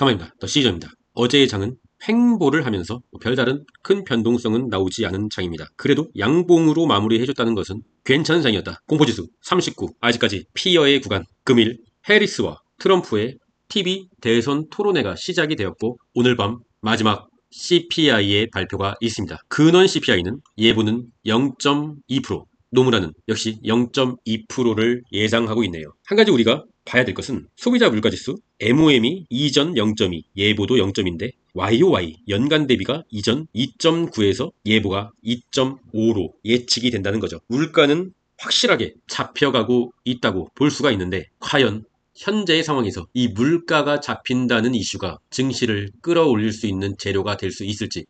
가만입니다. 더 시저입니다. 어제의 장은 횡보를 하면서 별다른 큰 변동성은 나오지 않은 장입니다. 그래도 양봉으로 마무리해줬다는 것은 괜찮은 장이었다. 공포지수 39, 아직까지 피어의 구간. 금일 해리스와 트럼프의 TV 대선 토론회가 시작이 되었고 오늘 밤 마지막 CPI의 발표가 있습니다. 근원 CPI는 예보는 0.2%, 노무라는 역시 0.2%를 예상하고 있네요. 한 가지 우리가 봐야 될 것은 소비자 물가지수 MOM이 이전 0.2, 예보도 0.인데 YOY 연간 대비가 이전 2.9에서 예보가 2.5로 예측이 된다는 거죠. 물가는 확실하게 잡혀가고 있다고 볼 수가 있는데 과연 현재의 상황에서 이 물가가 잡힌다는 이슈가 증시를 끌어올릴 수 있는 재료가 될 수 있을지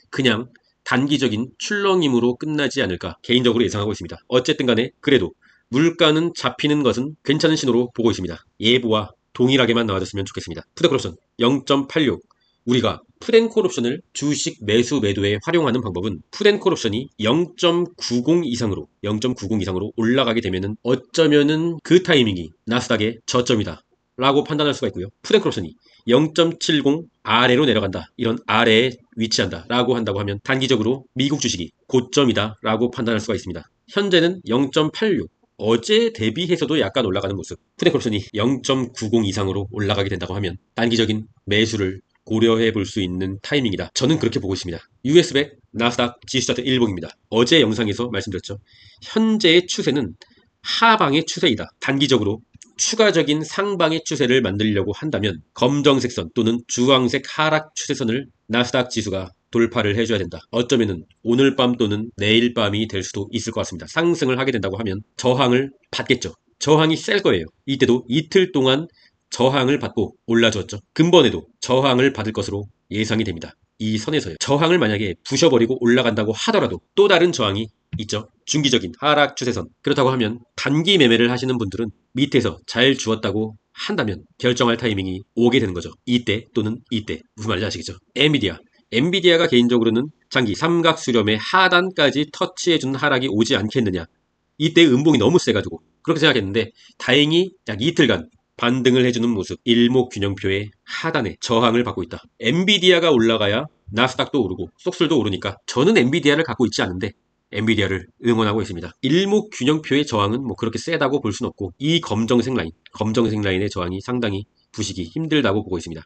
그냥 단기적인 출렁임으로 끝나지 않을까 개인적으로 예상하고 있습니다. 어쨌든 간에 그래도 물가는 잡히는 것은 괜찮은 신호로 보고 있습니다. 예보와 동일하게만 나와줬으면 좋겠습니다. 푸드콜옵션 0.86. 우리가 푸드앤콜옵션을 주식 매수 매도에 활용하는 방법은 푸드앤콜옵션이 0.90 이상으로 올라가게 되면은 어쩌면은 그 타이밍이 나스닥의 저점이다 라고 판단할 수가 있고요. 푸드앤콜옵션이 0.70 아래로 내려간다. 이런 아래에 위치한다 라고 한다고 하면 단기적으로 미국 주식이 고점이다 라고 판단할 수가 있습니다. 현재는 0.86. 어제 대비해서도 약간 올라가는 모습. 푸드앤콜옵션이 0.90 이상으로 올라가게 된다고 하면 단기적인 매수를 고려해 볼 수 있는 타이밍이다. 저는 그렇게 보고 있습니다. US100 나스닥 지수차트 일봉입니다. 어제 영상에서 말씀드렸죠. 현재의 추세는 하방의 추세이다. 단기적으로 추가적인 상방의 추세를 만들려고 한다면 검정색 선 또는 주황색 하락 추세선을 나스닥 지수가 돌파를 해줘야 된다. 어쩌면은 오늘 밤 또는 내일 밤이 될 수도 있을 것 같습니다. 상승을 하게 된다고 하면 저항을 받겠죠. 저항이 셀 거예요. 이때도 이틀 동안 저항을 받고 올라줬죠. 근본에도 저항을 받을 것으로 예상이 됩니다. 이 선에서요. 저항을 만약에 부셔버리고 올라간다고 하더라도 또 다른 저항이 있죠. 중기적인 하락 추세선. 그렇다고 하면 단기 매매를 하시는 분들은 밑에서 잘 주었다고 한다면 결정할 타이밍이 오게 되는 거죠. 이때 또는 이때. 무슨 말인지 아시겠죠? 엔비디아가 개인적으로는 장기 삼각 수렴의 하단까지 터치해주는 하락이 오지 않겠느냐. 이때 음봉이 너무 세가지고 그렇게 생각했는데 다행히 약 이틀간 반등을 해주는 모습. 일목균형표의 하단에 저항을 받고 있다. 엔비디아가 올라가야 나스닥도 오르고 속술도 오르니까 저는 엔비디아를 갖고 있지 않은데 엔비디아를 응원하고 있습니다. 일목균형표의 저항은 뭐 그렇게 세다고 볼 수는 없고 이 검정색 라인의 저항이 상당히 부시기 힘들다고 보고 있습니다.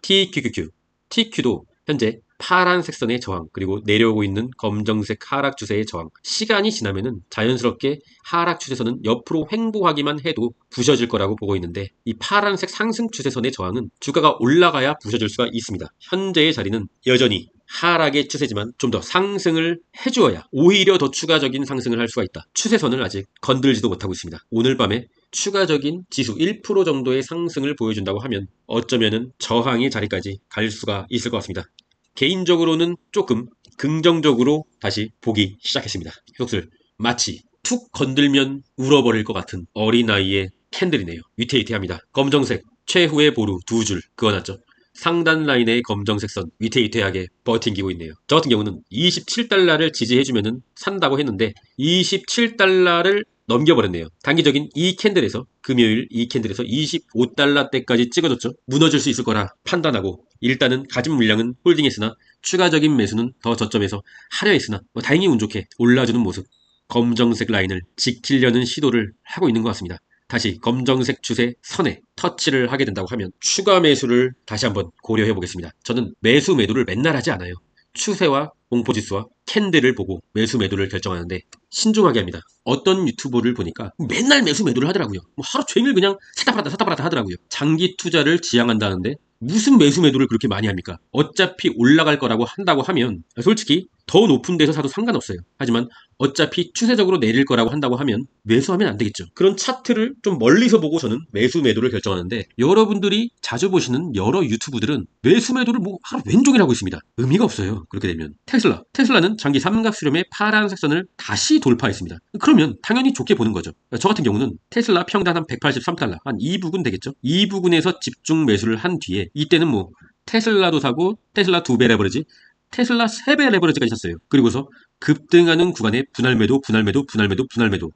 TQ도 현재 파란색 선의 저항 그리고 내려오고 있는 검정색 하락 추세의 저항. 시간이 지나면은 자연스럽게 하락 추세선은 옆으로 횡보하기만 해도 부셔질 거라고 보고 있는데 이 파란색 상승 추세선의 저항은 주가가 올라가야 부셔질 수가 있습니다. 현재의 자리는 여전히 하락의 추세지만 좀 더 상승을 해주어야 오히려 더 추가적인 상승을 할 수가 있다. 추세선을 아직 건들지도 못하고 있습니다. 오늘 밤에 추가적인 지수 1% 정도의 상승을 보여준다고 하면 어쩌면은 저항의 자리까지 갈 수가 있을 것 같습니다. 개인적으로는 조금 긍정적으로 다시 보기 시작했습니다. 속술 마치 툭 건들면 울어버릴 것 같은 어린아이의 캔들이네요. 위태위태합니다. 검정색 최후의 보루 2줄 그어놨죠. 상단 라인의 검정색 선 위태위태하게 버팅기고 있네요. 저 같은 경우는 27달러를 지지해주면 산다고 했는데 27달러를 넘겨버렸네요. 단기적인 이 캔들에서 금요일 이 캔들에서 25달러대까지 찍어줬죠. 무너질 수 있을 거라 판단하고 일단은 가진 물량은 홀딩했으나 추가적인 매수는 더 저점에서 하려 했으나 다행히 운 좋게 올라주는 모습. 검정색 라인을 지키려는 시도를 하고 있는 것 같습니다. 다시 검정색 추세 선에 터치를 하게 된다고 하면 추가 매수를 다시 한번 고려해 보겠습니다. 저는 매수 매도를 맨날 하지 않아요. 추세와 공포지수와 캔들을 보고 매수 매도를 결정하는데 신중하게 합니다. 어떤 유튜버를 보니까 맨날 매수 매도를 하더라고요. 하루 종일 그냥 샀다 팔았다 하더라고요. 장기 투자를 지향한다는데 무슨 매수 매도를 그렇게 많이 합니까? 어차피 올라갈 거라고 한다고 하면 솔직히 더 높은 데서 사도 상관없어요. 하지만 어차피 추세적으로 내릴 거라고 한다고 하면 매수하면 안 되겠죠. 그런 차트를 좀 멀리서 보고 저는 매수 매도를 결정하는데 여러분들이 자주 보시는 여러 유튜브들은 매수 매도를 하루 왼종일 하고 있습니다. 의미가 없어요. 그렇게 되면 테슬라는 장기 삼각수렴의 파란색 선을 다시 돌파했습니다. 그러면 당연히 좋게 보는 거죠. 저 같은 경우는 테슬라 평단 한 183달러 한 이 부근 되겠죠. 이 부근에서 집중 매수를 한 뒤에 이때는 테슬라도 사고 테슬라 2배 레버리지 테슬라 3배 레버리지까지 샀어요. 그리고서 급등하는 구간에 분할 매도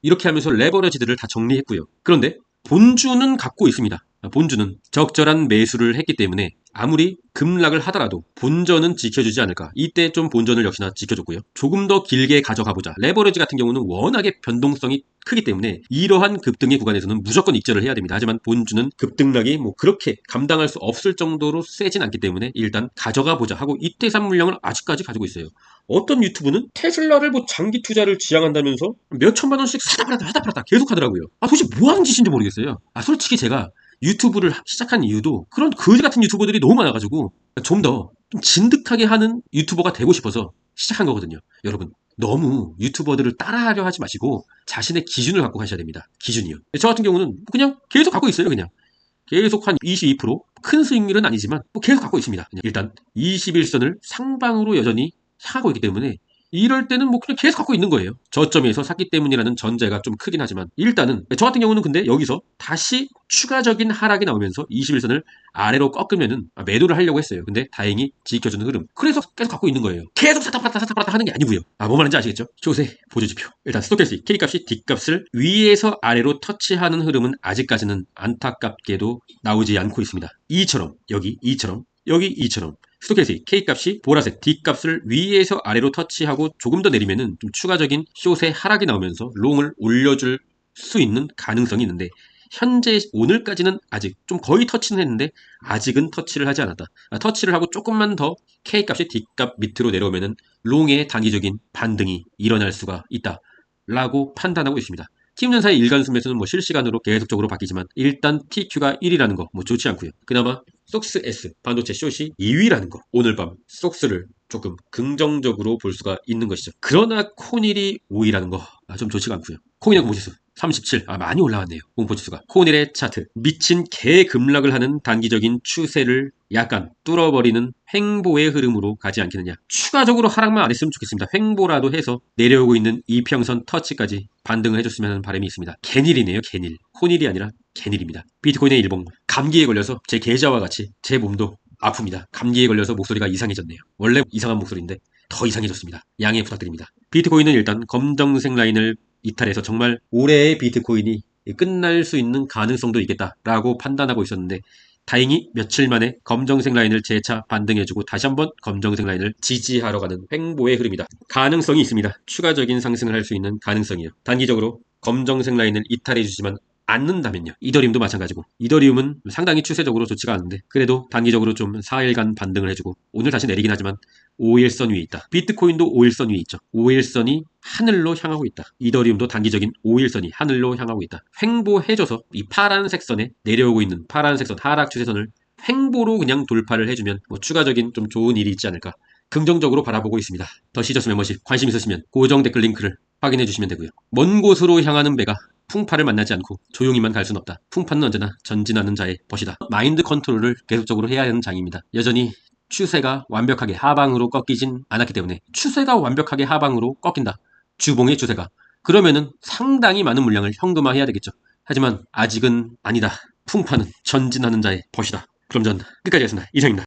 이렇게 하면서 레버리지들을 다 정리했고요. 그런데 본주는 갖고 있습니다. 본주는 적절한 매수를 했기 때문에 아무리 급락을 하더라도 본전은 지켜주지 않을까. 이때 좀 본전을 역시나 지켜줬고요. 조금 더 길게 가져가보자. 레버리지 같은 경우는 워낙에 변동성이 크기 때문에 이러한 급등의 구간에서는 무조건 익절을 해야 됩니다. 하지만 본주는 급등락이 뭐 그렇게 감당할 수 없을 정도로 세진 않기 때문에 일단 가져가보자 하고 이태산 물량을 아직까지 가지고 있어요. 어떤 유튜브는 테슬라를 뭐 장기 투자를 지향한다면서 몇 천만 원씩 사다 팔았다 계속 하더라고요. 도대체 뭐 하는 짓인지 모르겠어요. 솔직히 제가 유튜브를 시작한 이유도 그런 거지 같은 유튜버들이 너무 많아가지고 좀 더 진득하게 하는 유튜버가 되고 싶어서 시작한 거거든요. 여러분, 너무 유튜버들을 따라하려 하지 마시고 자신의 기준을 갖고 가셔야 됩니다. 기준이요. 저 같은 경우는 그냥 계속 갖고 있어요. 그냥 계속 한 22%큰 수익률은 아니지만 계속 갖고 있습니다. 그냥 일단 21선을 상방으로 여전히 향하고 있기 때문에 이럴 때는 그냥 계속 갖고 있는 거예요. 저점에서 샀기 때문이라는 전제가 좀 크긴 하지만 일단은 저 같은 경우는 근데 여기서 다시 추가적인 하락이 나오면서 21선을 아래로 꺾으면은 매도를 하려고 했어요. 근데 다행히 지켜주는 흐름. 그래서 계속 갖고 있는 거예요. 계속 사다 팔았다 하는 게 아니고요. 뭐 말인지 아시겠죠? 조세 보조지표. 일단 스토캐스틱 K값이 D값을 위에서 아래로 터치하는 흐름은 아직까지는 안타깝게도 나오지 않고 있습니다. 이처럼 여기 이처럼 스토캐스틱 K값이 보라색 D값을 위에서 아래로 터치하고 조금 더 내리면은 좀 추가적인 숏의 하락이 나오면서 롱을 올려줄 수 있는 가능성이 있는데 현재 오늘까지는 아직 좀 거의 터치는 했는데 아직은 터치를 하지 않았다. 터치를 하고 조금만 더 K값이 D값 밑으로 내려오면은 롱의 단기적인 반등이 일어날 수가 있다 라고 판단하고 있습니다. 팀전사의 일간 순매수는 실시간으로 계속적으로 바뀌지만 일단 TQ가 1이라는 거 좋지 않고요. 그나마 속스 S 반도체 숏이 2위라는 거, 오늘 밤 속스를 조금 긍정적으로 볼 수가 있는 것이죠. 그러나 코닐이 5위라는 거 좀 좋지가 않고요. 코인의 공지수 37, 많이 올라왔네요. 공포지수가. 코닐의 차트, 미친 개급락을 하는 단기적인 추세를 약간 뚫어버리는 횡보의 흐름으로 가지 않겠느냐. 추가적으로 하락만 안 했으면 좋겠습니다. 횡보라도 해서 내려오고 있는 이평선 터치까지 반등을 해줬으면 하는 바람이 있습니다. 개닐이네요, 개닐. 코닐이 아니라 개닐입니다. 비트코인의 일봉, 감기에 걸려서 제 계좌와 같이 제 몸도 아픕니다. 감기에 걸려서 목소리가 이상해졌네요. 원래 이상한 목소리인데 더 이상해졌습니다. 양해 부탁드립니다. 비트코인은 일단 검정색 라인을 이탈해서 정말 올해의 비트코인이 끝날 수 있는 가능성도 있겠다라고 판단하고 있었는데 다행히 며칠 만에 검정색 라인을 재차 반등해주고 다시 한번 검정색 라인을 지지하러 가는 횡보의 흐름이다. 가능성이 있습니다. 추가적인 상승을 할 수 있는 가능성이요. 단기적으로 검정색 라인을 이탈해주지만 않는다면요. 이더리움도 마찬가지고 이더리움은 상당히 추세적으로 좋지가 않은데 그래도 단기적으로 좀 4일간 반등을 해주고 오늘 다시 내리긴 하지만 5일선 위에 있다. 비트코인도 5일선 위에 있죠. 5일선이 하늘로 향하고 있다. 이더리움도 단기적인 5일선이 하늘로 향하고 있다. 횡보해줘서 이 파란색 선에 내려오고 있는 파란색 선 하락 추세선을 횡보로 그냥 돌파를 해주면 추가적인 좀 좋은 일이 있지 않을까 긍정적으로 바라보고 있습니다. 더 시저스 멤버십 관심 있으시면 고정 댓글 링크를 확인해 주시면 되고요. 먼 곳으로 향하는 배가 풍파를 만나지 않고 조용히만 갈 수는 없다. 풍파는 언제나 전진하는 자의 벗이다. 마인드 컨트롤을 계속적으로 해야 하는 장입니다. 여전히 추세가 완벽하게 하방으로 꺾이진 않았기 때문에 추세가 완벽하게 하방으로 꺾인다. 주봉의 추세가. 그러면은 상당히 많은 물량을 현금화해야 되겠죠. 하지만 아직은 아니다. 풍파는 전진하는 자의 벗이다. 그럼 전 끝까지 하겠습니다. 이상입니다.